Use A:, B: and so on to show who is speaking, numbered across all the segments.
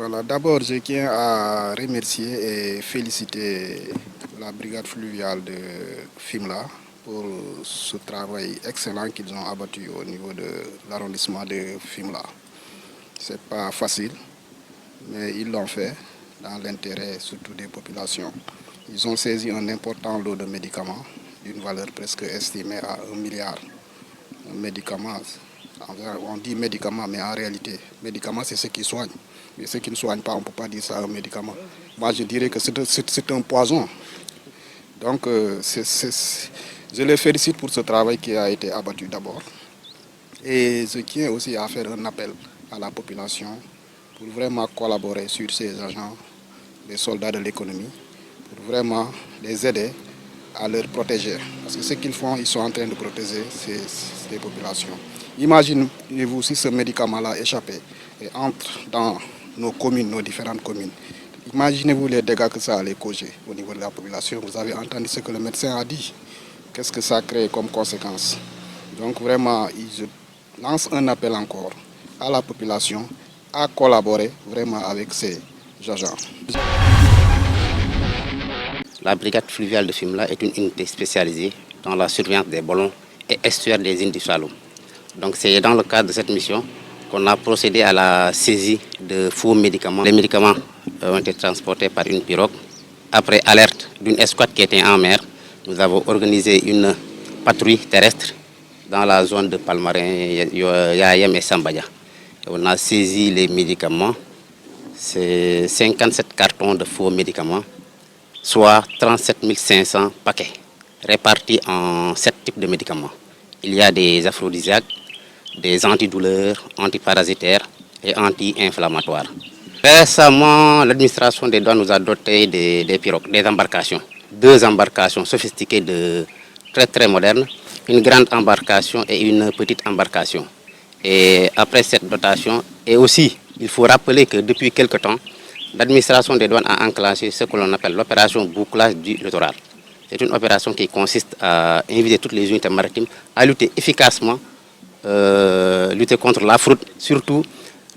A: Voilà, d'abord, je tiens à remercier et féliciter la brigade fluviale de Fimela pour ce travail excellent qu'ils ont abattu au niveau de l'arrondissement de Fimela. Ce n'est pas facile, mais ils l'ont fait dans l'intérêt surtout des populations. Ils ont saisi un important lot de médicaments d'une valeur presque estimée à 1 milliard. Un médicament, on dit médicament, mais en réalité, médicament c'est ce qui soigne. Mais ce qui ne soigne pas, on ne peut pas dire ça un médicament. Moi, je dirais que c'est un poison. Donc, je les félicite pour ce travail qui a été abattu d'abord. Et je tiens aussi à faire un appel à la population pour vraiment collaborer sur ces agents, les soldats de l'économie, pour vraiment les aider à leur protéger. Parce que ce qu'ils font, ils sont en train de protéger ces populations. Imaginez-vous si ce médicament-là échappait et entre dans nos communes, nos différentes communes. Imaginez-vous les dégâts que ça allait causer au niveau de la population. Vous avez entendu ce que le médecin a dit. Qu'est-ce que ça crée comme conséquence? Donc vraiment, je lance un appel encore à la population à collaborer vraiment avec ces agents.
B: La brigade fluviale de Fimela est une unité spécialisée dans la surveillance des ballons et estuaires des îles du Saloum. Donc c'est dans le cadre de cette mission qu'on a procédé à la saisie de faux médicaments. Les médicaments ont été transportés par une pirogue. Après alerte d'une escouade qui était en mer, nous avons organisé une patrouille terrestre dans la zone de Palmarin, Yayem et Sambadia. On a saisi les médicaments, c'est 57 cartons de faux médicaments, soit 37 500 paquets, répartis en 7 types de médicaments. Il y a des aphrodisiaques, des antidouleurs, antiparasitaires et anti-inflammatoires. Récemment, l'administration des douanes nous a doté des pirogues, des embarcations. 2 embarcations sophistiquées de très modernes, une grande embarcation et une petite embarcation. Et après cette dotation, et aussi, il faut rappeler que depuis quelque temps, l'administration des douanes a enclenché ce que l'on appelle l'opération bouclage du littoral. C'est une opération qui consiste à inviter toutes les unités maritimes à lutter efficacement, lutter contre la fraude, surtout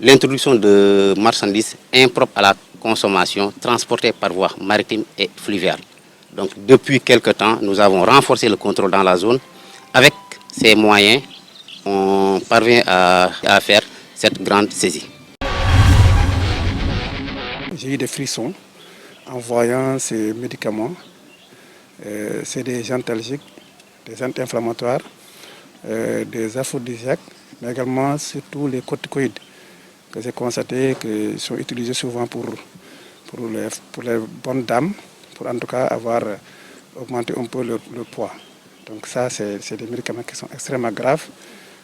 B: l'introduction de marchandises impropres à la consommation transportées par voie maritime et fluviale. Donc depuis quelque temps, nous avons renforcé le contrôle dans la zone. Avec ces moyens, on parvient à faire cette grande saisie.
C: J'ai eu des frissons en voyant ces médicaments. C'est des antalgiques, des anti-inflammatoires, des aphrodisiaques, mais également surtout les corticoïdes que j'ai constaté qu'ils sont utilisés souvent pour les bonnes dames, pour en tout cas avoir augmenté un peu le poids. Donc ça, c'est des médicaments qui sont extrêmement graves,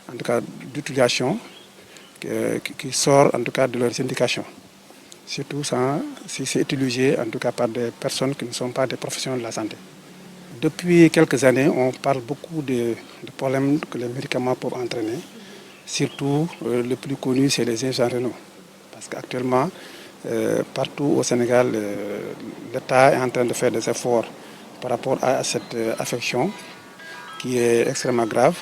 C: en tout cas d'utilisation, qui sortent en tout cas de leurs indications. Surtout si c'est utilisé en tout cas par des personnes qui ne sont pas des professionnels de la santé. Depuis quelques années, on parle beaucoup de problèmes que les médicaments peuvent entraîner. Surtout, le plus connu, c'est les agents rénaux. Parce qu'actuellement, partout au Sénégal, l'État est en train de faire des efforts par rapport à cette affection qui est extrêmement grave,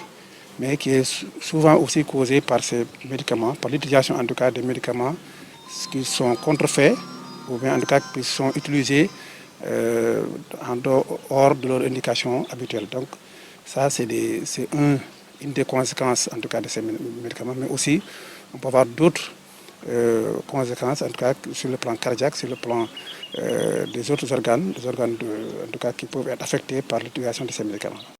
C: mais qui est souvent aussi causée par ces médicaments, par l'utilisation en tout cas des médicaments qui sont contrefaits ou bien en tout cas qui sont utilisés en dehors de leur indication habituelle. Donc ça, c'est une des conséquences en tout cas de ces médicaments, mais aussi on peut avoir d'autres conséquences, en tout cas sur le plan cardiaque, sur le plan des autres organes, en tout cas qui peuvent être affectés par l'utilisation de ces médicaments.